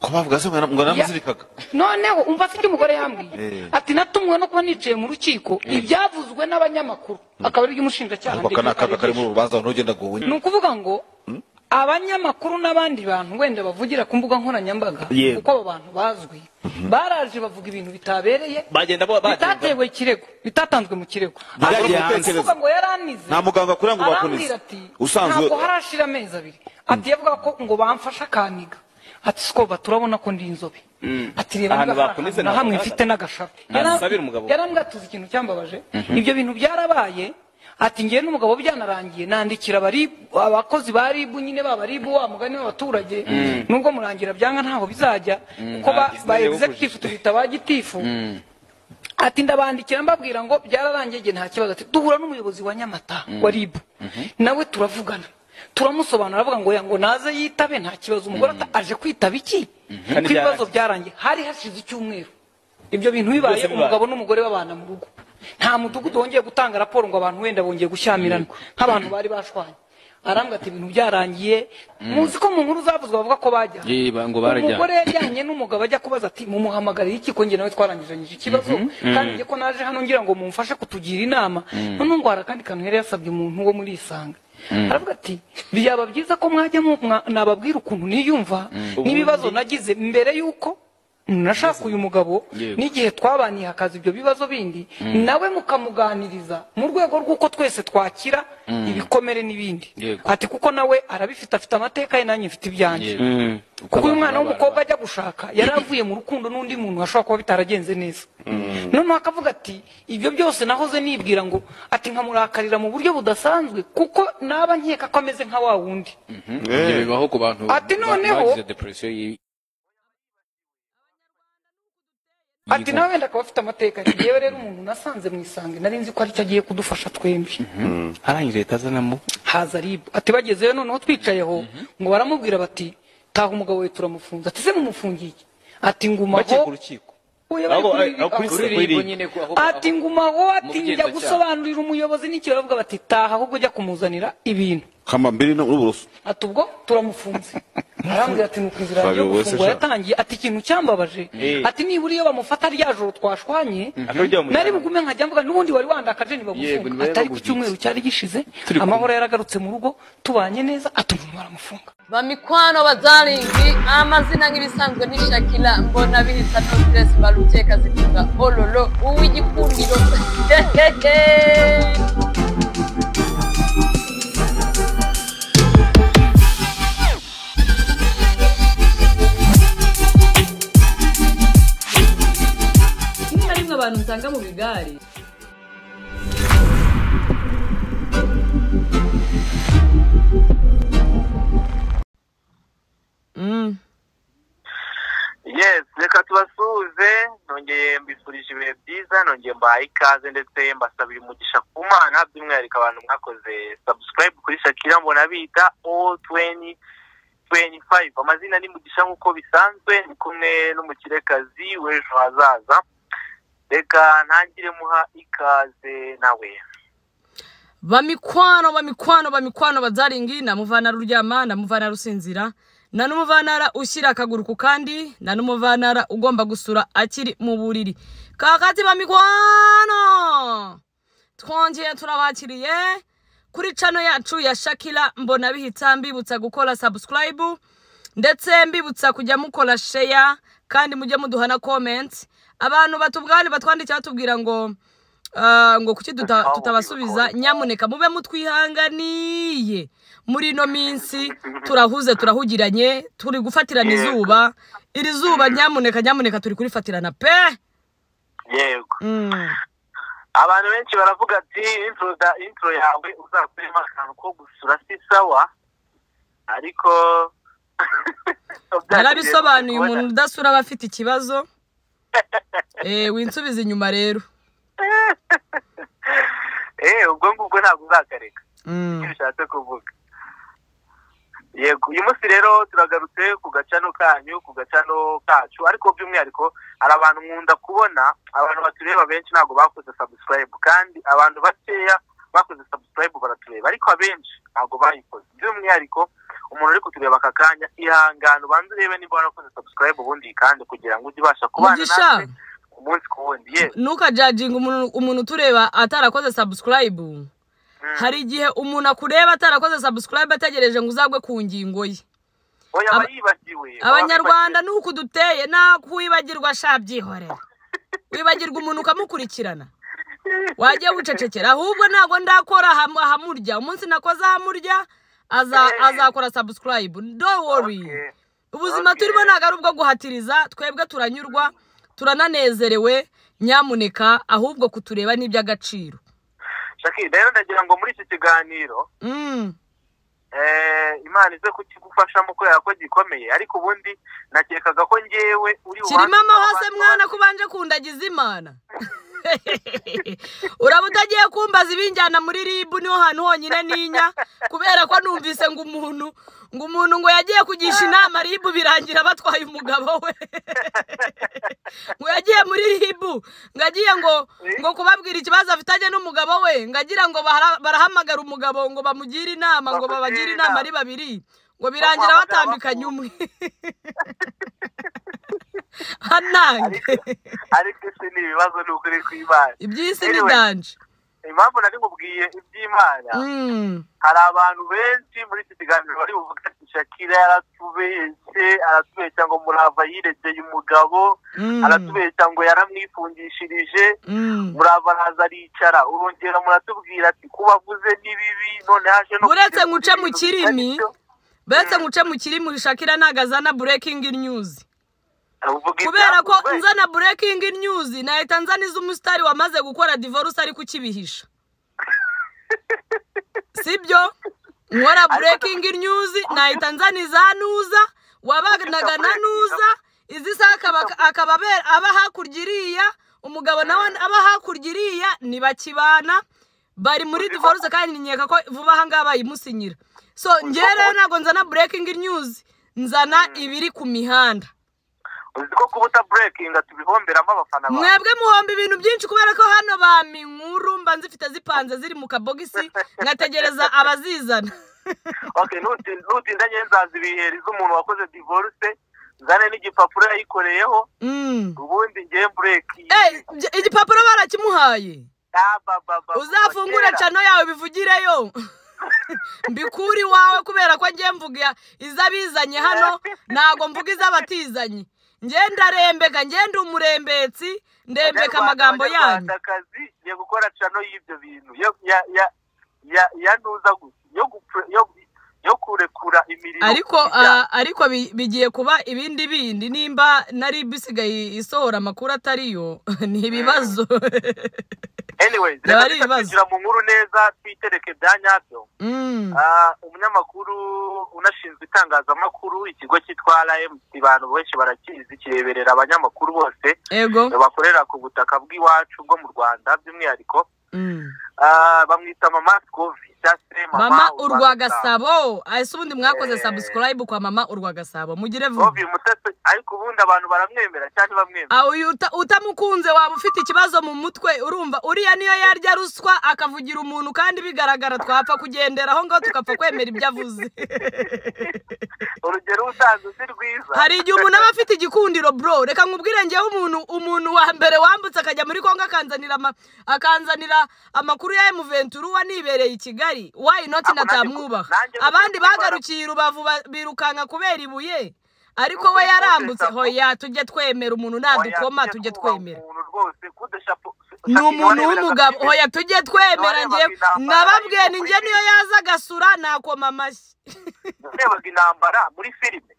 ko bavuga se ngo namuzirikaga noneho umva se umugore yambwiye ati natumwe no kuba nicaye mu rukiko ibyavuzwe n'abanyamakuru akaba ari umushinjacyaha kari mu rubanza ntugenda gowe ni ukuvuga ngo abanyamakuru n'abandi bantu wenda bavugira ku mbuga nkoranyambaga kuko abo bantu bazwi baraje bavuga ibintu bitabereye bitatewe ikirego bitatanzwe mu kirego kuvuga ngo yaranize nta muganga kuri ngo bakunize usanzwe ntabwo harashira amezi abiri ati yavuga ko ngo bamfasha kaniga ati sikoba turabona ko ndi inzobe ati reba na hamwe mfite n'agashaka yarambwa tuzi ikintu cyambabaje ibyo bintu byarabaye ati ngiye n'umugabo byanarangiye nandikira abakozi baribu nyine babaribu wa mugani w'abaturage nubwo murangira byanga ntaho bizajya kuko ba executive tubita bagitifu ati ndabandikira mbabwira ngo byararangiye nta kibazo ati duhura n'umuyobozi wa Nyamata wa ribu nawe turavugana turamusobanura avuga ngo naze yitabe nta kibazo umugore aje kwitaba iki kwibazo byarangiye hari hashize icyumweru ibyo bintu bibaye umugabo n'umugore babana mu rugo nta mudugudu wongeye gutanga raporo ngo abantu wenda bongeye gushyamirana nk'abantu bari bashwanye arambwa ati ibintu byarangiye muzi ko mu nkuru zavuzwe bavuga ko bajya umugore yajyanye n'umugabo ajya kubaza ati mumuhamagariye iki ko nge nawe twarangizanyije ikibazo kandi nge ko naje hano ngira ngo mumfashe kutugira inama none ngo harakandi kantu yari yasabye umuntu wo muri Isanga aravuga ati byaba byiza ko mwajya nababwira ukuntu niyumva n'ibibazo nagize mbere yuko nashaka uyu mugabo n'igihe twabaniye hakaza ibyo bibazo bindi nawe mukamuganiriza mu rwego rw'uko twese twakira ibikomere n'ibindi ati kuko nawe arabifite afite amateka ye nanjye mfite ibyanjye kuko uyu mwana w'umukobwa ajya gushaka yaravuye mu rukundo n'undi muntu ashobora kuba bitaragenze neza noneho akavuga ati ibyo byose nahoze nibwira ngo ati nkamurakarira mu buryo budasanzwe kuko naba nkeka ko ameze nka wa wundi bibaho ku bantu ati noneho ati nawe wenda akaba afite amateka yewe rero umuntu nasanze mu Isange nari nzi ko ari cyo agiye kudufasha twembi arangije leta azanamo haza ribu ati bagezeyo noneho twicayeho ngo baramubwira bati taha umugabo we turamufunze ati se mumufungiye ati ngumaho ati ngumaho ati njya gusobanurira umuyobozi n'icyo bavuga bati taha ahubwo ujya kumuzanira ibintu kama mbiri n'uburoso ati ubwo turamufunze arambwira ati nukwizira yo gufungwa yatangiye ati ikintu cyambabaje ati niburi iyo bamufata rya joro twashwanye nari bugume nkajya mvuga n'ubundi wari wandakaje nibagufunga atari ku cyumweru cyari gishize amahoro yaragarutse mu rugo tubanye neza atumva baramufunga Bamikwano bazaringi amazina nk'ibisanzwe ni Shakila mbona bihita no stress baruteka zivuga ololo uw'igikundiro Nimba abantu nsanga mu bigari Yes, reka tubasuhuze nongeye mbifurije ibihe byiza nongeye mbahaye ikaze ndetse mbasabira umugisha ku Mana by'umwihariko abantu mwakoze subscribe kuri Shakila mbona bita O2025 amazina ni mugisha nk'uko bisanzwe ni kumwe n'umukirekazi w'ejo hazaza reka ntangire muha ikaze nawe Bamikwano bazaringi namuvana ruryama namuvana rusinzira na numuvanara ushyira akaguru ku kandi na numuvanara ugomba gusura akiri mu buriri kakati bamikwano twongeye turabakiriye kuri channel yacu ya Shakila mbona bihita mbibutsa gukora subscribe ndetse mbibutsa kujya mukora share kandi mujye muduhana comment abantu batubwani batwandikira batubwira ngo kuki tutabasubiza nyamuneka mube mutwihanganiye muri no minsi turahugiranye turi gufatirana izuba iri zuba nyamuneka turi kurifatirana pe yego abantu benshi baravuga ati intro yawe uzakuremo akantu ko gusura si sawa ariko narabisobanuye umuntu udasura abafite ikibazo winsubiza inyuma rero ubwo ngubwo ntabwo uzakareka bishatse kuvuga yego uyu munsi rero turagarutse ku gacano kanyu ku gacano kacu ariko by'umwihariko hari abantu nkunda kubona abantu batureba benshi ntabwo bakoze subscribe kandi abantu bakeya bakoze subscribe baratureba ariko abenshi ntabwo bayikoze by'umwihariko umuntu uri kutureba aka kanya ihangana ubanze urebe niba warakoze subscribe ubundi kandi kugira ngo ujye ubasha kubana natwe umunsi ku wundi ntukajajinga umuntu tureba atarakoze subscribe. Hari igihe umuntu akureba atarakoze subscribe ategereje ngo uzagwe ku ngingo ye. Abanyarwanda nuko duteye nakwibagirwa shabyihorera. Wibagirwa umuntu ukamukurikirana. Wajye gucecekera ahubwo nago ndakora hamurya umunsi nakoze hamurya azakora subscribe. Don't worry. Ubuzima turimo nagaru bwo guhatiriza twebwe turanyurwa turananezerewe nyamuneka ahubwo kutureba n'iby'agaciro. Shaki rero ndagira ngo muri iki kiganiro Imana ize kukigufashamo kubera ko gikomeye ariko ubundi nakekaga ko ngewe uri kirimo amahose mwana kubanje kundagiza Imana. Uraba utagiye kumbaza ibinjyana muri ribu niho hantu honyine ninya kubera ko numvise ngo umuntu ngo yagiye kugisha inama ribu birangira batwaye umugabo we. Ngo yagiye muri ribu ngagiye ngo kubabwira ikibazo afitanye n'umugabo we ngagira ngo barahamagara umugabo ngo bamugire inama ngo babagire inama ari babiri ngo birangira batambikanye umwe. Hanange ariko isi ni ibibazo n'ukuri kw'Imana iby'isi ni danje. Impamvu nari mubwiye iby'Imana hari abantu benshi muri iki kiganiro bari buvuga ati Shakira aratubeshya ngo Murava yiregeye umugabo aratubeshya ngo yaramwifungishirije Murava araza aricara urongera muratubwira ati kubavuze n'ibibi none haje no buretse nguce mu kirimi Shakira nagazana breaking news. Kubera ko nzana breaking news nahita nzaniza umusitari wamaze gukora divorce ari kukibihisha. Sibyo nkora breaking news nahita nzaniza nuza wabaganaga na nuza izisaka akababera aba hakurgiriya umugabo nawe aba hakurgiriya nibakibana bari muri divorce kandi nyeka ko vuba hanga bayimusinyira. So ngere nago nzana breaking news nzana ibiri ku mihanda. Uziko kubuta breaking atubihomberamo abafana bawe. Mwebwe muhomba ibintu byinshi kubera ko hano baminkuru mba nzifite zipanze ziri mu kabogisi ngategereza abazizana. Okay, nutindanye nzazibihera iz'umuntu wakoze divorce zane n'igipapuro yayikoreyeho ubundi ngiye break. Igipapuro barakimuhaye. Uzafungure chano yawe bivugireyo. Mbikuri wawe kubera ko ngiye mvuga izabizanye hano nago mvuga izabatizanye. Ngenda rembeka ngenda umurembetsi ndembeka amagambo yanyu. Akazi ye gukora chano y'ibyo bintu ya nuza yo kurekura imirimo. Ariko bigiye kuba ibindi nimba nari bisigaye isohora amakuru atariyo ni ibibazo. Anyway, reka mu nkuru neza twitereke byanyabyo. Umunyamakuru unashinzwe itangazamakuru ikigo cyitwa RMC abantu benshi barakizi kireberera abanyamakuru bose bakorera ku butaka bw'iwacu bwo mu Rwanda by'umwihariko bamwita Mama Scovi Mama Urwagasabo ese ubundi mwakoze subscribe kwa Mama Urwagasabo mugire vuba ariko ubundi abantu baramwemera cyane bamwemera utamukunze waba ufite ikibazo mu mutwe urumva uriya niyo yarya ruswa akavugira umuntu kandi bigaragara twapfa kugenderaho ngo tukapfa kwemera ibyo avuze. Urugero utanze rwiza hari igihe umuntu aba afite igikundiro bro reka nkubwire ngewe umuntu wa mbere wambutse akajya muri Kongo akanzanira amakuru ya M23 wanibereye i Kigali why not natamwubaha abandi bagarukiye Rubavu birukanka kubera ibuye ariko we yarambutse hoya tujye twemera umuntu nadukoma tujye twemera n'umuntu w'umugabo hoya tujye twemera ngewe nababwiye ni nge niyo yaza gasura nakoma amashyi. Nebaga intambara muri filime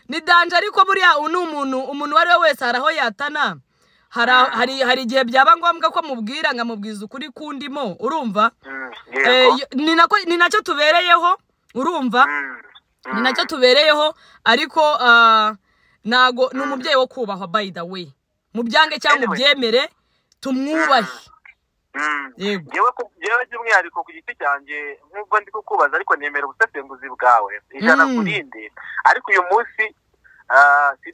ni danje ariko buriya umuntu wari we wese araho yatana hari igihe byaba ngombwa ko mubwira ngamubwiza ukuri kundimo urumva ni nacyo tubereyeho urumva ni nacyo tubereyeho ariko nago n'umubyeyi wo kubahwa by the way mubyange cyangwa mubyemere tumwubahe. Yewe by'umwihariko ku giti cyanjye nk'ubwo ndi kukubaza ariko nemera ubusesenguzi bwawe ijana kurindi ariko uyu munsi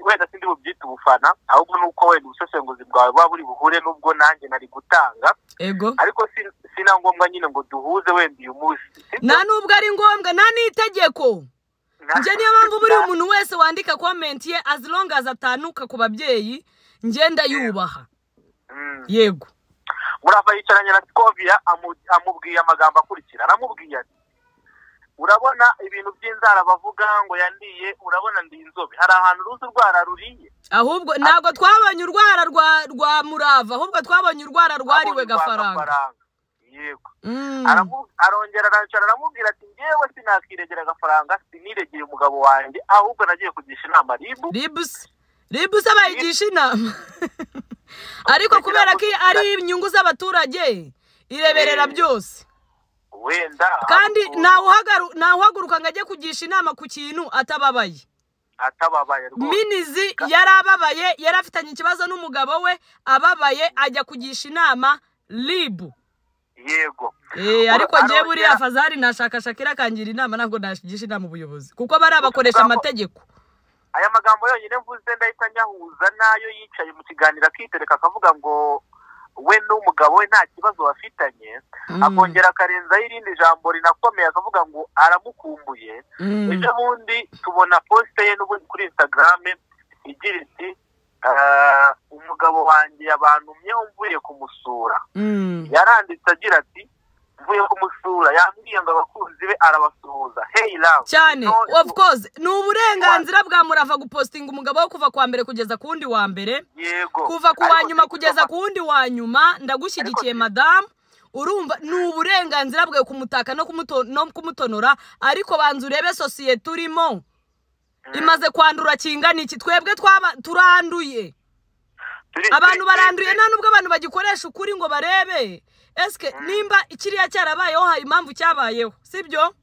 wenda sindi bubyita ubufana ahubwo nuko wenda ubusesenguzi bwawe buba buri buhure n'ubwo nanjye nari gutanga ariko sina ngombwa nyine ngo duhuze wenda uyu munsi nta nubwo ari ngombwa nta n'itegeko nje niyo mpamvu buri umuntu wese wandika comment ye as long as atanuka ku babyeyi ngenda yubaha. Yego. Murava yicaranye na Scovia amubwiye amagambo akurikira. Aramubwiye ati urabona ibintu by'inzara bavuga ngo yandiye, urabona ndi inzobe, hari ahantu ruzi urwara ruriye. Ahubwo ntago twabonye urwara rwa Murava, ahubwo twabonye urwara rwariwe Gafaranga. Yego. Arongera arancara aramubwira ati ngewe sinakiregera Gafaranga, siniregeye umugabo wanjye, ahubwo nagiye kugisha inama Ribu abayigisha inama. Ariko kubera ko ari inyungu z'abaturage ireberera byose. Wenda kandi ntawuhaguruka ngo ajye kugisha inama ku kintu atababaye rwose. Minizi yarababaye, yarafitanye ikibazo n'umugabo we, ababaye ajya kugisha inama Libu. Yego. Ariko ngiye buri afazari nashaka Shakira kangira inama, ntabwo nashigisha inama ubuyobozi kuko bari abakoresha amategeko. Aya magambo yonyine mvuze ndahita nyahuza nayo yicaye mu kiganiro akitereka akavuga ngo we n'umugabo we nta kibazo bafitanye, akongera akarenzaho irindi jambo rinakomeye akavuga ngo aramukumbuye. Ejo bundi tubona poste ye n'ubundi kuri Instagram igira iti umugabo wanjye yabantumyeho mvuye kumusura. Yaranditse agira ati mvuye kumusura, yambwiye ngo abakunzi be arabasuhuza. Hey love cyane. Of course ni uburenganzira bwa Murava gupostinga umugabo wo kuva kwa mbere kugeza ku wundi wa mbere. Yego. Kuva ku wa nyuma kugeza ku wundi wa nyuma. Ndagushyigikiye madam. Urumva ni uburenganzira bwe kumutaka no kumutonora, ariko banza urebe societe turimo imaze kwandura kingana iki. Twebwe turanduye, abantu baranduye, nta nubwo abantu bagikoresha ukuri ngo barebe eske nimba ikiriya cyarabayeho hari impamvu cyabayeho, sibyo?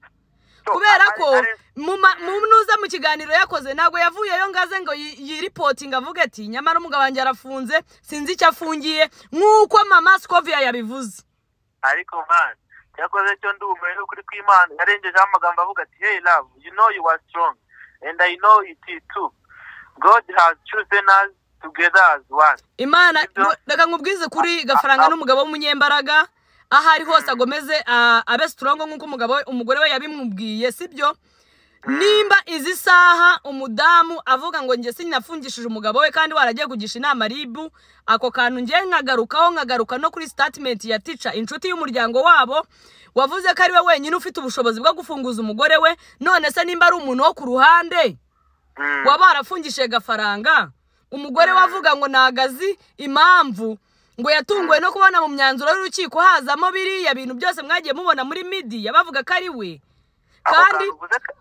Kubera ko munuza mu kiganiro yakoze ntago yavuyeyo ngaze ngo yiripotinga avuga ati nyamara umugabo wanjye arafunze sinzi icyo afungiye nk'uko mama Scovia yabivuze. Ariko man yakoze cyo ndumwe kuri kw'Imana, yarengejeho amagambo avuga ati hey love, you know you are strong and I know it too. God has chosen us together as one. Imana reka nkubwize kuri Gafaranga n'umugabo w'umunyembaraga ahari hose agomeze abe strong nk'uko umugore we yabimubwiye, sibyo? Nimba izi saha umudamu avuga ngo nge sinafungishije umugabo we kandi waragiye kugisha inama Ribu, ako kantu nge nkagaruka no kuri statement ya Teacher, inshuti y'umuryango wabo, wavuze ko ari we wenyine ufite ubushobozi bwo gufunguza umugore we. None se nimba ari umuntu wo ku ruhande waba warafungishije Gafaranga, umugore wavuga ngo nagazi impamvu ngo yatunguwe no kubona mu myanzuro y'urukiko hazamo biriya bintu byose mwagiye mubona muri media bavuga ko ari we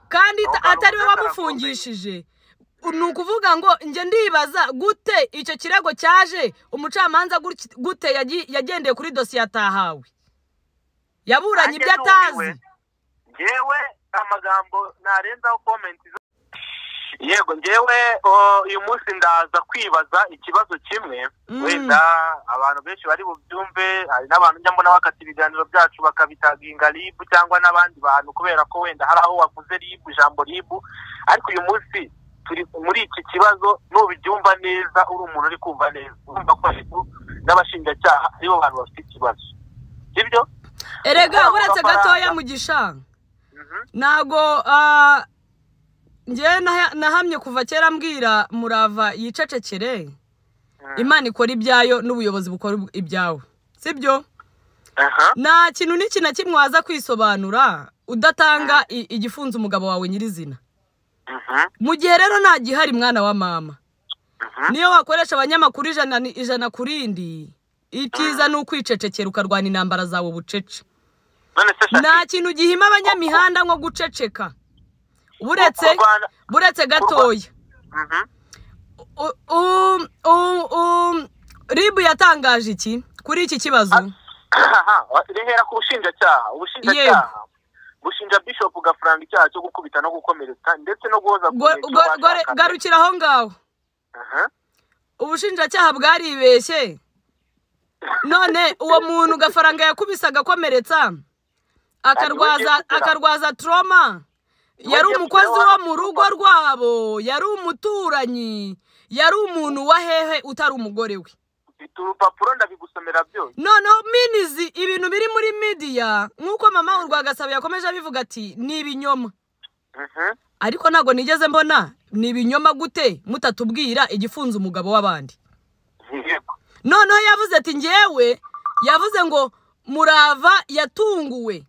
kandi atari we wamufungishije. Ni ukuvuga ngo nge ndibaza gute icyo kirego cyaje umucamanza gute yagendeye kuri dosiye atahawe, yaburanye ibyo atazi. Ngewe amagambo narenzaho comment. Yego ngewe uyu munsi ndaza kwibaza ikibazo kimwe, wenda abantu benshi bari bubyumve, hari n'abantu njya mbona bakata ibiganiro byacu bakabitaginga Ribu cyangwa n'abandi bantu kubera ko wenda hari aho wavuze Ribu, ijambo Ribu, ariko uyu munsi turi muri iki kibazo nubibyumva neza, uri umuntu uri kumva neza, urumva ko Ribu n'abashinjacyaha aribo bantu bafite ikibazo, sibyo? Erega uretse gatoya Mugisha, nago nge nahamye kuva kera mbwira Murava yicecekere, Imana ikora ibyayo n'ubuyobozi bukora ibyawe, sibyo? Nta kintu n'iki na kimwe waza kwisobanura udatanga igifunza umugabo wawe nyirizina. Mu gihe rero nta gihari mwana wa mama, niyo wakoresha abanyamakuru ijana kurindi, icyiza ni ukwicecekera ukarwana intambara zawe bucece. Nta kintu gihima abanyamihanda nko guceceka. Buretse gatoya Ribu yatangaje iki kuri iki kibazo? Rehera ku ubushinjacyaha bushinja Bishop Gafaranga icyaha cyo gukubita no gukomeretsa ndetse no guhoza garukira aho ngaho. Ubushinjacyaha bwaribeshye, none uwo muntu Gafaranga yakubisaga komeretsa akarwaza trauma, yari umukozi wo mu rugo rwabo, yari umuturanyi, yari umuntu wa hehe utari umugore we. Urupapuro ndabigusomera byose. Noneho Minizi ibintu biri muri media nk'uko mama Urwagasabo yakomeje abivuga ati ni ibinyoma. ariko ntago nigeze mbona ni ibinyoma gute mutatubwira igifunza umugabo w'abandi. Noneho yavuze ati ngewe yavuze ngo Murava yatunguwe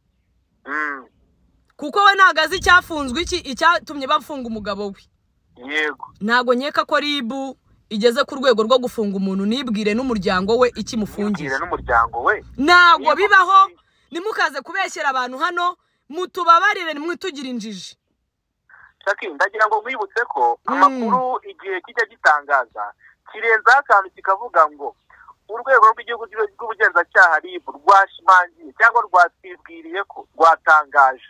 kuko we ntago azi icyafunzwe icyatumye bafunga umugabo we. Yego ntago nkeka ko ribu igeze ku rwego rwo gufunga umuntu nibwire n'umuryango we ikimufungiye. Ntago bibaho, nimukaze kubeshyera abantu hano, mutubabarire nimwitugira injiji. Shaki ndagira ngo mwibutse ko amakuru igihe kijya gitangaza kirenza akantu kikavuga ngo urwego rw'igihugu rw'ubugenzacyaha RIB rwashimangiye cyangwa rwatwibwiriye ko rwatangaje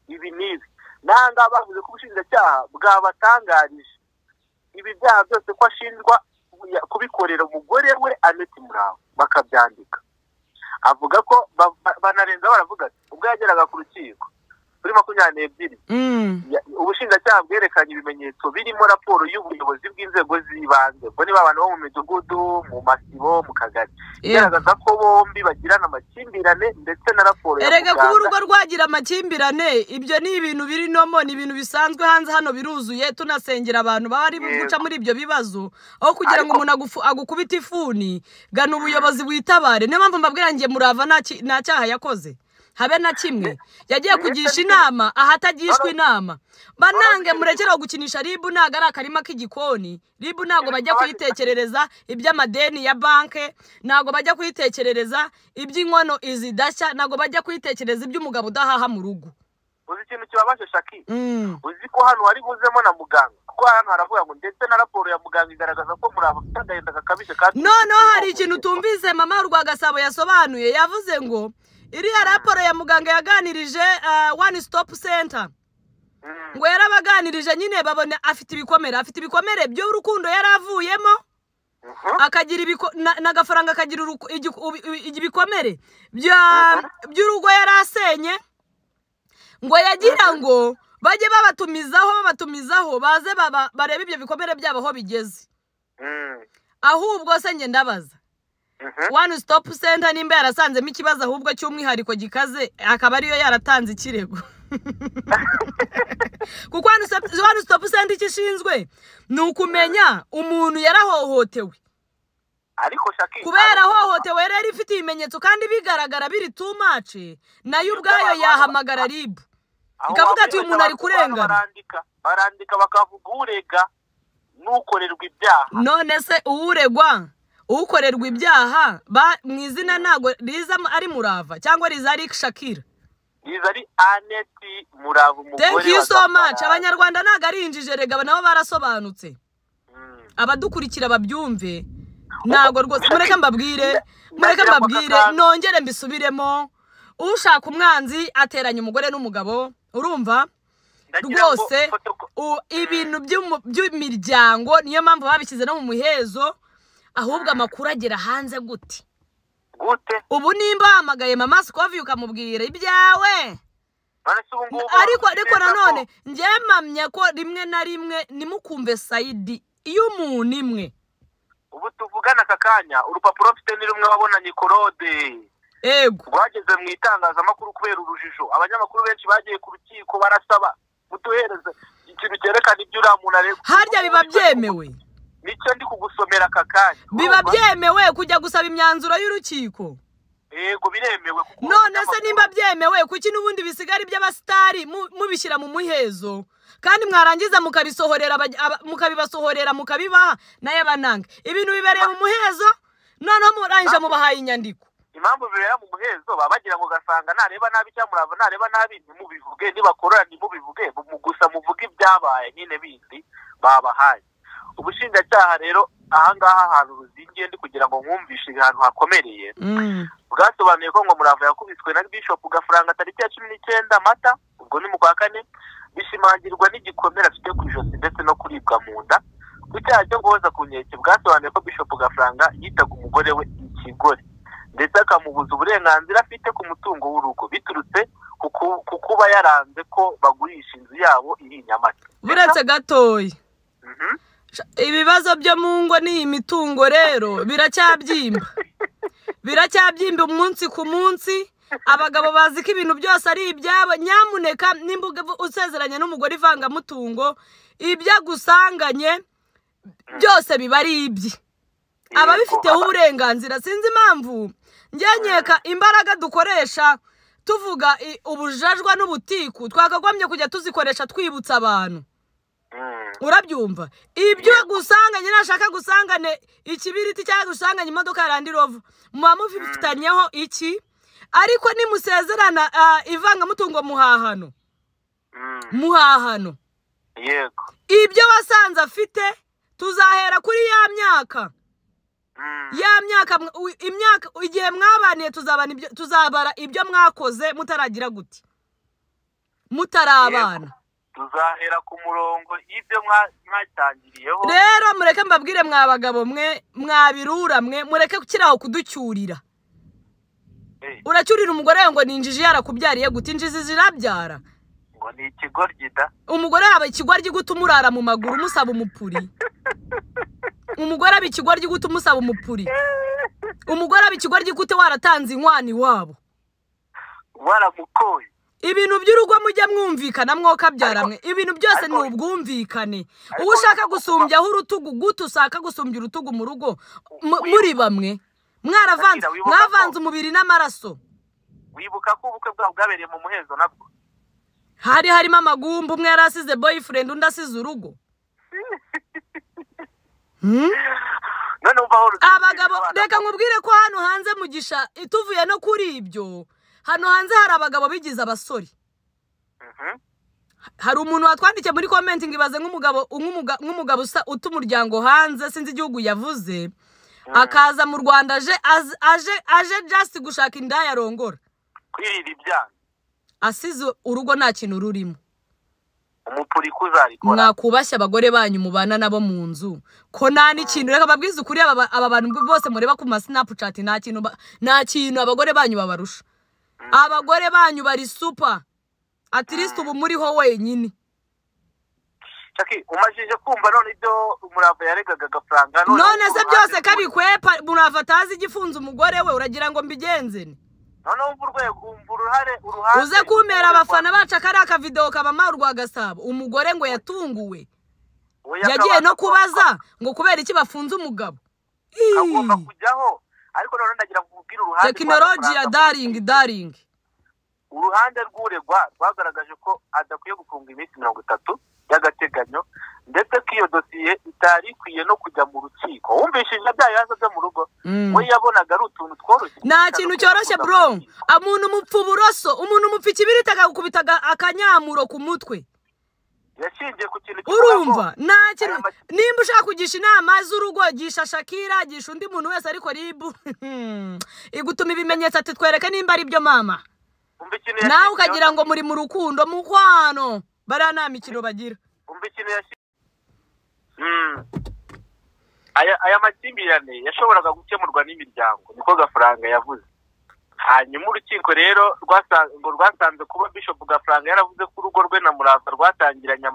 ibi n'ibi. Nanga bavuze ko ubushinjacyaha bwabatangarije ibi byaha byose ko ashinjwa kubikorera umugore we Annette Murava, bakabyandika. Avuga ko banarenza baravuga ati ubwo yageraga ku rukiko kuri 22 ubushinjacyaha bwerekanye ibimenyetso birimo raporo y'ubuyobozi bw'inzego z'ibanze, ngo niba abantu bo mu midugudu, mu masibo, mu kagari, igaragaza ko bombi bagirana amakimbirane ndetse na raporo ya Erega kuba urugo rwagira amakimbirane, ibyo ni ibintu biri nomo, ni ibintu bisanzwe hanze hano biruzuye. Tunasengera abantu bari guca muri ibyo bibazo aho kugira ngo umuntu agukubita ifuni, gana ubuyobozi bwitabare. Niyo mpamvu mbabwira ngiye Murava nta cyaha yakoze habe na kimwe. Yagiye kugisha inama ahatagishwa inama. Banange murekera gukinisha RIB ntago ari akarima k'igikoni. RIB ntago bajya kuyitekerereza iby'amadeni ya banke, ntago bajya kuyitekerereza iby'inkono izidashya, ntago bajya kuyitekereza iby'umugabo udahaha mu rugo. Uzi ikintu kibabashe Shaki, uzi ko hano hari buzemo na muganga, kuko hano haravuga ngo ndetse na raporo ya muganga igaragaza ko Murava afite agahinda gakabije. Noneho hari ikintu tumvise mama Rwagasabo yasobanuye, yavuze ngo iriya raporo ya muganga yaganirije One Stop Center, ngo yarabaganirije nyine babona afite ibikomere by'urukundo yaravuyemo, akagira n'agafaranga akagira ibikomere by'urugo yarasenye, ngo yagira ngo bajye babatumizaho baze barebe ibyo bikomere byabo aho bigeze. Ahubwo se nge ndabaza One Stop Center nimba yarasanzemo ikibazo ahubwo cy'umwihariko gikaze akaba ariyo yaratanze ikirego. Kuko One Stop Center ikishinzwe ni ukumenya umuntu yarahohotewe, ariko Shaki kubera hohotewe rero ifite ibimenyetso kandi bigaragara biri too much, nayo ubwayo yahamagara RIB ikavuga ati umuntu ari kurengana. Barandika bakavuga urega n'ukorerwa ibyaha. None se uregwa ukorerwa ibyaha mu izina ntago riza ari Murava cyangwa riza ari Shakira, riza ari Annette Murava umugore. Thank you so much. Abanyarwanda ntago ari injije, rega nabo barasobanutse. Abadukurikira babyumve, ntago rwose mureke mbabwire nongere mbisubiremo. Ushaka umwanzi ateranya umugore n'umugabo, urumva rwose ibintu by'imiryango. Niyo mpamvu babishyize no mu muhezo, ahubwo amakuru agera hanze gute? Ubu nimba hamagaye mama Sikovi ukamubwira ibyawe, ariko nanone njyemamya ko rimwe na rimwe nimukumve sayidi iyo umuntu imwe. Ubu tuvugana aka kanya urupapuro mfite ni rumwe wabonanye Claude rwageze mu itangazamakuru kubera urujijo. Abanyamakuru benshi bagiye ku rukiko barasaba mutuhereze ikintu cyerekana ibyo uriya muntu areba. Harya biba byemewe? Nicyo ndi kugusomera aka kanya. Biba byemewe kujya gusaba imyanzuro y'urukiko? Yego biremewe. None se nimba byemewe kuki n'ubundi bisigara iby'abasitari mubishyira mu muhezo kandi mwarangiza mukabibasohorera mukabibaha naye bananga ibintu bibereye mu muhezo, noneho murangije mubahaye inyandiko. Impamvu bibera mu muhezo baba bagira ngo gasanga nareba nabi cyangwa Murava nareba nabi ntimubivuge, nibakorora ntimubivuge, gusa muvuge ibyabaye nyine bindi babahaye. Ubushinjacyaha rero ahangaha ahantu ruzingiye ndi kugira ngo mwumvishe ahantu hakomereye, bwasobanuye ko ngo Murava yakubiswe na Bishop Gafaranga tariki ya 19 Mata, ubwo ni mu kwa kane, bishimangirwa n'igikomere afite ku ijosi ndetse no kuribwa mu nda. Ku cyaha cyo guhoza ku nkeke bwasobanuye ko Bishop Gafaranga yitaga umugore we ikigore ndetse akamubuza uburenganzira afite ku mutungo w'urugo biturutse ku kuba yaranze ko bagurisha inzu yabo iri Nyamata. Buretse gatoya ibibazo byo mu ngo ni imitungo rero biracyabyimba umunsi ku munsi, abagabo bazi ko ibintu byose ari ibyabo. Nyamuneka nimbuga usezeranye n'umugore ivangamutungo ibyo agusanganye byose biba ari ibye, ababifiteho uburenganzira. Sinzi impamvu njyenyeka imbaraga dukoresha tuvuga ubujajwa n'ubutiku twakagombye kujya tuzikoresha twibutsa abantu. Urabyumva? Ibyo gusanganye nashaka gusangane ikibiriti cyangwa gusanganye imodoka ya Land Rover muba mufitanyeho iki, ariko nimusezerana ivangamutungo muhahano yego ibyo wasanze afite tuzahera kuri ya myaka imyaka igihe mwabaniye tuzabara ibyo mwakoze mutaragira gute, mutarabana. Tuzahera ku murongo y'ibyo mwatangiriyeho. Rero mureke mbabwire mwabagabo mwe mwabirura mwe mureke kukiraho kuducyurira. Uracyurira umugore ngo ninjije yarakubyariye gute? Injizi zirabyara ngo ni ikigoryi da. Umugore yaba ikigoryi gute umurara mu maguru musaba umupuri? Umugore aba ikigoryi gute umusaba umupuri? Umugore aba ikigoryi gute waratanze inkwani wabo waramukoye? Ibintu by'urugo mujya mwumvikana mwoka byaramwe. Ibintu byose ni ubwumvikane. Uwo ushaka gusumbyaho urutugu gute usaka gusumbya urutugu mu rugo muri bamwe mwavanze umubiri n'amaraso. Wibuka ko ubukwe bwabo bwabereye mu muhezo nabwo harimo amagumba, umwe yarasize boyfriend undi asize urugo. Abagabo reka nkubwire ko hano hanze Mugisha ituvuye no kuri ibyo, hano hanze hari abagabo bigize abasori. Hari umuntu watwandikiye muri comment ngibaze nk'umugabo uta umuryango hanze sinzi igihugu yavuze, akaza mu Rwanda aje just gushaka indaya rongora kwirira ibyana asize urugo nta kintu rurimo. Umupuri kuzarikora mwakubashya abagore banyu mubana nabo mu nzu ko nta n'ikintu. Reka babwize ukuri aba bantu bose mureba ku Snapchat nta kintu abagore banyu babarusha. Abagore banyu bari super, at least ubu muriho wenyine. Chaki umajije kumva none ibyo umurava yaregaga agafaranga none se byose kabikwepa murava tazi igifunza umugore we uragira ngo mbigenze ni none umva uruhare uze kumera abafana baca kari aka video kabama urwa Gasabo umugore ngo yatunguwe yagiye no kubaza ngo kubera iki bafunze umugabo agomba kujyaho. Ariko none ndagira kubwira uruhande technology ya darling uruhande rw'uregwa rwagaragaje ko adakwiye gufunga iminsi 30 y'agateganyo, ndetse ko iyo dosiye itari ikwiye no kujya mu rukiko. Wumvishije bya yaza byo mu rugo we yabonaga ari utuntu tworoshye. Nta kintu cyoroshye bro. Umuntu mupfu buroso, umuntu mupfi kibirita akagukubita akanyamuro ku mutwe. Yashingiye ku kintu urumva nta kintu. Nimba ushaka kugisha inama z'urugo gisha Shakira, gisha undi muntu wese ariko ribu igutuma ibimenyetso ati twereke nimba ari byo mama. Nawe ukagira ngo muri mu rukundo mu kwano barana mikino bagira. Aya makimbirane yashoboraga gukemurwa n'imiryango niko Gafaranga yavuze. Hanyuma urukiko rero rwasanze kuba Bishop Gafaranga yaravuze ko urugo rwe na Murava rwatangiranye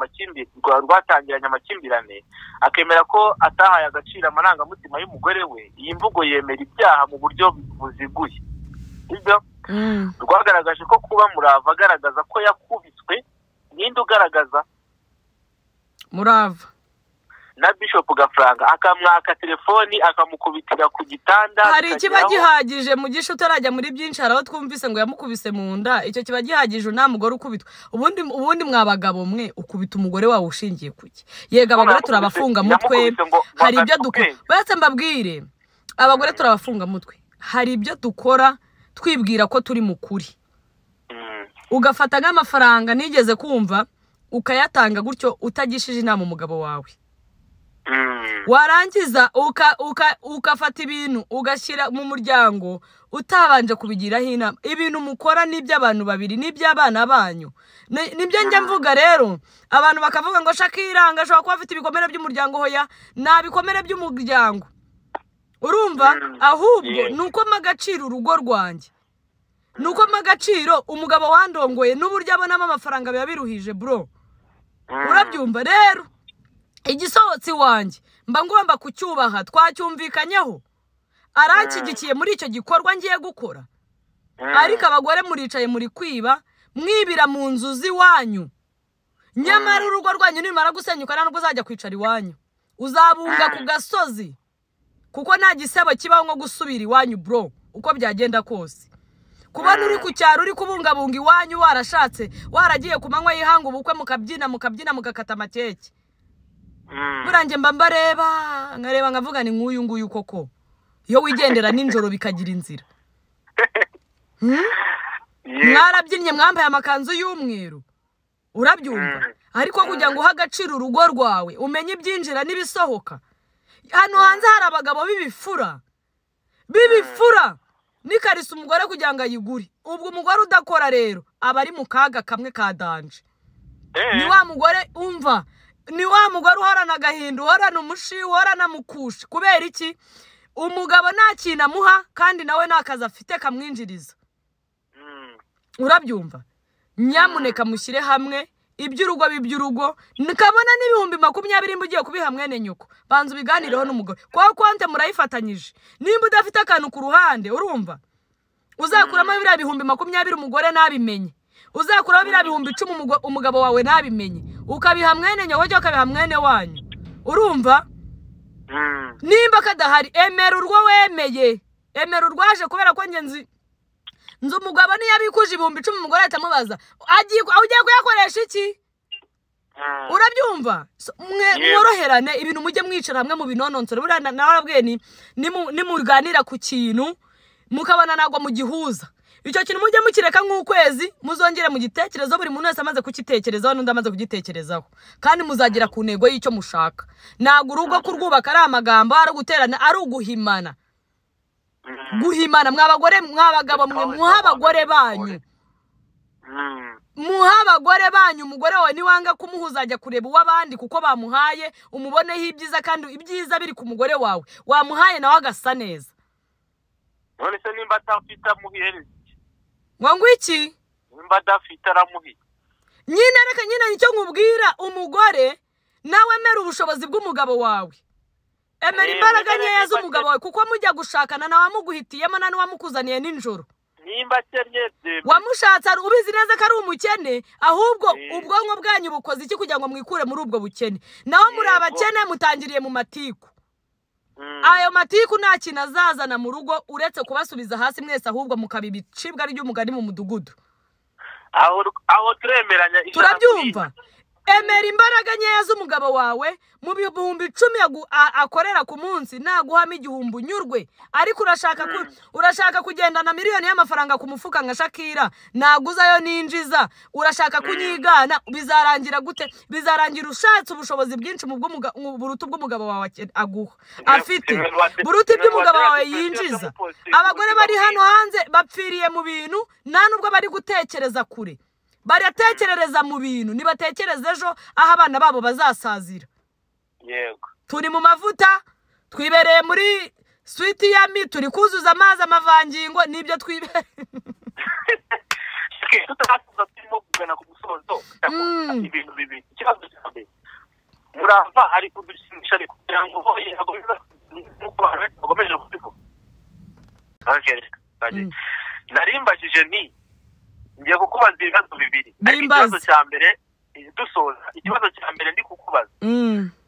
amakimbirane, akemera ko atahaye agaciro amarangamutima y'umugore we. Iyi mvugo yemera ibyaha mu buryo buziguye. Ibyo rwagaragaje ko kuba Murava agaragaza ko yakubiswe ninde ugaragaza Murava na Bishop Gafaranga akamwaka telefoni akamukubitira ku gitanda. Hari ikiba gihagije Mugisha utarajya muri byinshi haraho twumvise ngo yamukubise mu nda. Icyo kiba gihagije nta mugore ukubitwa. Ubundi mwabagabo mwe ukubita umugore wawe ushingiye kuki? Yega abagore turabafunga mutwe hari ibyo dukora. Bese mbabwire abagore turabafunga mutwe hari ibyo dukora twibwira ko turi mukuri. Ugafata nk'amafaranga nigeze kumva ukayatanga gutyo utagishije inama umugabo wawe. Warangiza ukafata ibintu ugashyira mu muryango utabanje kubigiraho inama. Ibintu mukora n'iby'abantu babiri n'iby'abana banyu. Nibyo njya mvuga rero abantu bakavuga ngo Shakira ngashobora kuba afite ibikomere by'umuryango. Hoya nta bikomere by'umuryango. Urumva ahubwo nuko magaciro urugo rwanjye, nuko magaciro umugabo wandongoye n'uburyo abonamo amafaranga biba biruhije bro. Urabyumva rero igisohotsi wanjye mba ngomba kucyubaha. Twacyumvikanyeho aranshyigikiye muri icyo gikorwa ngiye gukora. ariko abagore muricaye muri kwiba mwibira mu nzu z'iwanyu nyamara urugo rwanyu nimara gusenyuka ntabwo uzajya kwicara iwanyu uzabunga ku gasozi kuko nta gisebo kibaho nko gusubira iwanyu bro uko byagenda kose kubona uri ku cyaro uri kubungabunga iwanyu warashatse waragiye ku manywa y'ihanga ubukwe mukabyina mugakata amakeke burange mba mbareba nkareba nkavuga ni nk'uyu nguyu koko iyo wigendera ninjoro bikagira inzira mwarabyinnye mwambaye amakanzu y'umweru urabyumva ariko kugira ngo uha agaciro urugo rwawe umenye ibyinjira n'ibisohoka hano hanze hari abagabo b'ibifura n'ikarisa umugore kugira ngo ayigure ubwo umugore udakora rero aba ari mu kaga kamwe ka danje ni wa mugore umva ni wa mugore uhorana agahinda uhorana umushi uhorana mukushi kubera iki umugabo nta kintu amuha kandi nawe nta kazi afite kamwinjiriza urabyumva nyamuneka mushyire hamwe iby'urugo biby'urugo nikabona n'ibihumbi 20 mbugiye kubiha mwene nyoko banza ubiganireho n'umugore kwa konte murayifatanyije nimba udafite akantu ku ruhande urumva uzakuramo biriya bihumbi 20 umugore nabimenye uzakuramo biriya bihumbi 10 umugabo wawe nabimenye ukabiha mwene nyoko cyo ukabiha mwene wanyu urumva nimba kadahari emera urwo wemeye emera urwaje kubera ko ngenzi nzu umugabo niyo abikuje ibihumbi 10 umugore atamubaza ugiye kuyakoresha iki urabyumva mworoherane ibintu mujye mwicara hamwe mu binononsore buriya narabwiye ni muganira ku kintu mukabana nagwa mu gihuza icyo kintu mujye mukireka nk'ukwezi muzongere mu gitekerezo buri muntu wese amaze kukitekerezaho n'undi amaze kugitekerezaho kandi muzagira ku ntego y'icyo mushaka ntabwo urugo kurwubaka ari amagambo ari guterana ari uguhimana mwabagabo mwe muha abagore banyu umugore wawe niwanga kumuhuza ajya kureba uw'abandi kuko bamuhaye umuboneho ibyiza kandi ibyiza biri ku mugore wawe wamuhaye nawe agasa neza none se nimba atafite amuhihereza ngo iki nimba adafite aramuhiye nyine reka nyine nicyo nkubwira umugore nawe emera ubushobozi bw'umugabo wawe emera imbaraga nkeya z'umugabo wawe kuko mujya gushakana nawe amuguhitiyemo na wamukuzaniye ninjoro nimba akennye wamushatse ubizi neza ko ari umukene ahubwo ubwonko bwanyu bukoze iki kugira ngo mwikure muri ubwo bukene naho muri abakene mutangiriye mu matiku ayo matiku nta kintu azazana mu rugo uretse kubasubiza hasi mwese ahubwo mukabibicibwa ry'umugani mu mudugudu aho turemeranya turabyumva emera imbaraga nkeya z'umugabo wawe mu bihumbi 10 akorera ku munsi naguhama igihumbi unyurwe ariko urashaka kugendana miliyoni y'amafaranga ku mufuka nka Shakira naguzayo ninjiza urashaka kunyigana bizarangira gute bizarangira ushatse ubushobozi bwinshi mu burutu bw'umugabo wawe aguha afite burutu by'umugabo wawe yinjiza abagore bari hano hanze bapfiriye mu bintu nta nubwo bari gutekereza kure baratekerereza mu bintu nibatekereze ejo aho abana babo bazasazira yego turi mu mavuta twibereye muri sweet yami turi kuzuza amazi amavangingo nibyo twibereye tutarakuza turimo kugana ku musozo ibintu bibi ikibazo cyane murava ari kudushimisha ari kugira ngo hoye agomeje kubivuga narimbajije ni ngiye kukubaza ibibazo bibiri ikibazo cya mbere dusoza ikibazo cya mbere ndi kukubaza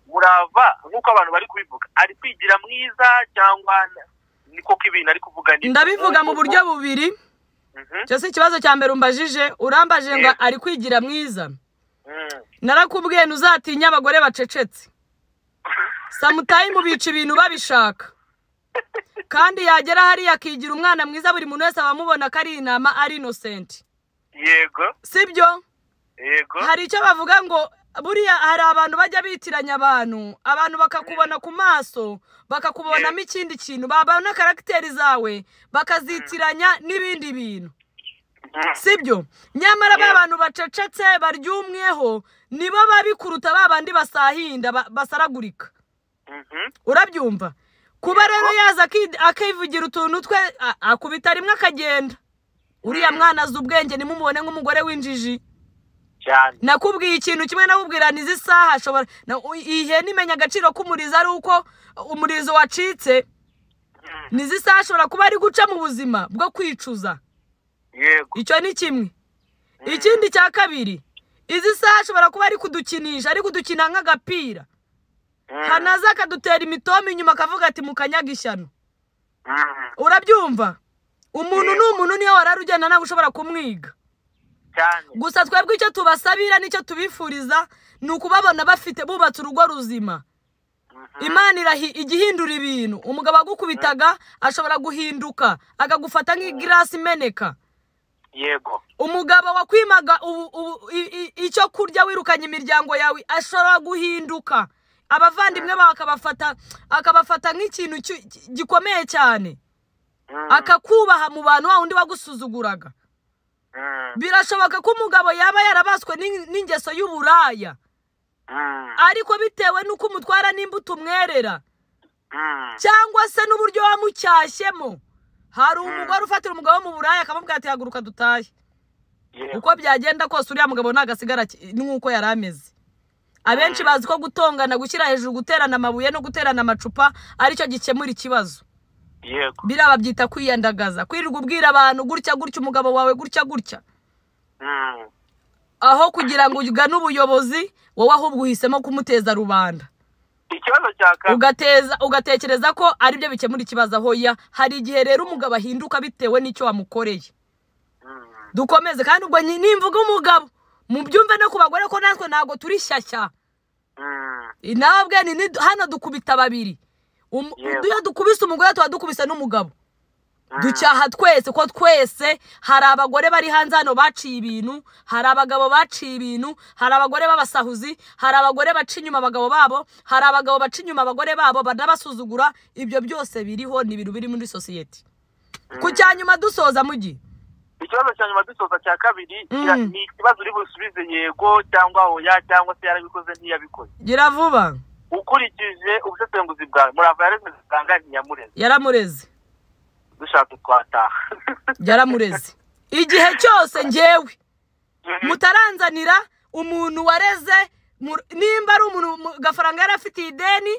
murava nk'uko abantu bari kubivuga ari kwigira mwiza cyangwa niko ibintu ari kuvuga ni ndabivuga mu buryo bubiri cyose ikibazo cya mbere umbajije urambaje ngo ari kwigira mwiza narakubwiye ntuzatinya abagore bacecetse samutayimu bica ibintu babishaka kandi yagera hariya akigira umwana mwiza buri muntu wese abamubona ko ari inama ari innocent yego sibyo yego hari icyo bavuga ngo buriya hari abantu bajya bitiranya abantu bakakubona ku maso bakakubonamo ikindi kintu babona karagiteri zawe bakazitiranya n'ibindi bintu sibyo nyamara abantu bacecetse baryumweho nibo babikuruta babandi basahinda basaragurika urabyumva kuba rero yaza akivugira utuntu twe akubita rimwe akagenda uriya mwana azi ubwenge nimumubone nk'umugore w'injiji cyane nakubwiye ikintu kimwe nakubwirana izi saha ashobora ihe nimenya agaciro k'umurizo ari uko umurizo wacitse nizi saha ashobora kuba ari guca mu buzima bwo kwicuza yego icyo ni kimwe. Ikindi cya kabiri, izi saha ashobora kuba ari kudukinisha, ari kudukina nk'agapira, kanaza akadutera imitoma inyuma akavuga ati mukanyaga ishyano. Urabyumva? Umuntu n'umuntu niyo wararugenda ntabwo ushobora kumwiga cyane. Gusa twebwe icyo tubasabira n'icyo tubifuriza ni ukubabona bafite bubatse urugo ruzima. Imana igihindura ibintu. Umugabo agukubitaga ashobora guhinduka akagufata nk'igirasi imeneka. Yego. Umugabo wakwimaga icyo kurya wirukanye imiryango yawe ashobora guhinduka. Abavandimwe akabafata nk'ikintu gikomeye cyane. Akakubaha mu bantu wa undi wagusuzuguraga. Birashoboka ko umugabo yaba yarabaswe n'ingeso y'uburaya, ariko bitewe nuko umutwara n'imbuto umwerera, cyangwa se n'uburyo wamucyashyemo. Hari umugore ufatira umugabo mu buraya akamubwira ati haguruka dutahe. Uko byagenda kose uriya mugabo nagasigara nk'uko yari ameze. Abenshi bazi ko gutongana, gushyira hejuru, guterana amabuye no guterana amacupa aricyo gikemura ikibazo. Yego. Biraba byita kwiyandagaza, kwirirwa ubwira abantu gutya umugabo wawe gutya. Aho kugira ngo ugane ubuyobozi, wowe ahubwo uhisemo kumuteza rubanda. Ikibazo cyaka ugatekereza ko ari byo bikemura ikibazo. Hoya hari igihe rero umugabo ahinduka bitewe n'icyo wamukoreye. Dukomeze kandi ubwo nimvuga umugabo mubyumve no ku bagore ko natwe ntago turi shyashya. Nabwe ni hano dukubita babiri. Iyo dukubise umugore tuba dukubise n'umugabo. Ducyaha twese ko twese hari abagore bari hanze hano baciye ibintu, hari abagabo baciye ibintu, hari abagore b'abasahuzi, hari abagore baca inyuma abagabo babo, hari abagabo baca inyuma abagore babo banabasuzugura. Ibyo byose biriho, ni ibintu biri muri society. Ku cyanyuma dusoza mugi. Ikibazo cyanyuma dusoza cya kabiri ni ikibazo uri busubize yego cyangwa oya cyangwa se yarabikoze ntiyabikoze. Gira vuba. Ukurikije ubusesenguzi bwawe Murava yareze gutanga ntiyamureze. Yaramureze. Dushaka twataha. Yaramureze. Igihe cyose ngewe mutaranzanira umuntu wareze, nimba ari umuntu gafaranga yarafitiye ideni,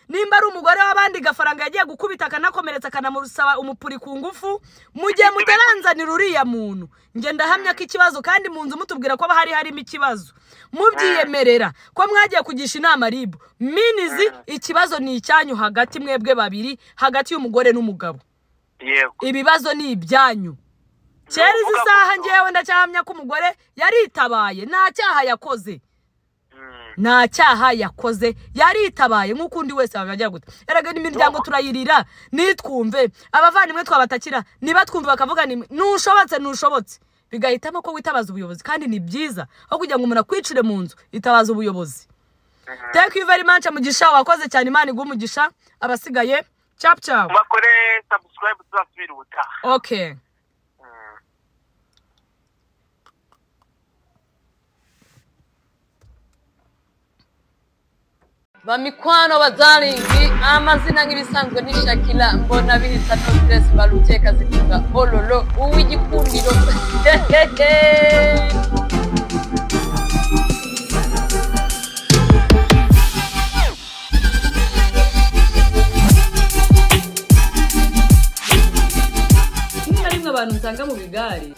nimba ari umugore w'abandi gafaranga yagiye gukubita akanakomeretsa akanamusaba umupuri ku ngufu, mujye mutaranzanira uriya muntu. Nge ndahamya ko ikibazo kandi munzu mutubwira ko harimo ikibazo. Mubyiyemerera ko mwagiye kugisha inama RIB. Minizi ikibazo ni icyanyu hagati mwebwe babiri, hagati y'umugore n'umugabo. Yego. Ibibazo ni ibyanyu. Cyera izi saha ngewe ndacyahamya ko umugore yaritabaye, nta cyaha yakoze. Nta cyaha yakoze, yaritabaye nk'uko undi wese abagira gute. Erega n'imiryango turayirira, nitwumve abavandimwe twabatakira, niba twumve bakavuga ni nushobotse, bigahitamo ko witabaza ubuyobozi. Kandi ni byiza aho kugira ngo umuntu akwicire mu nzu, itabaza ubuyobozi. Thank you very much Mugisha, wakoze cyane. Imana iguhe umugisha. Abasigaye chap makore subscribe tuzasubira ubutaha. Okay. Bamikwano bazaringi amazina nk'ibisanzwe ni Shakila mbona bihita no stress baluteka zivuga ololo uw'igikundiro. Ni abantu nsanga mu bigari.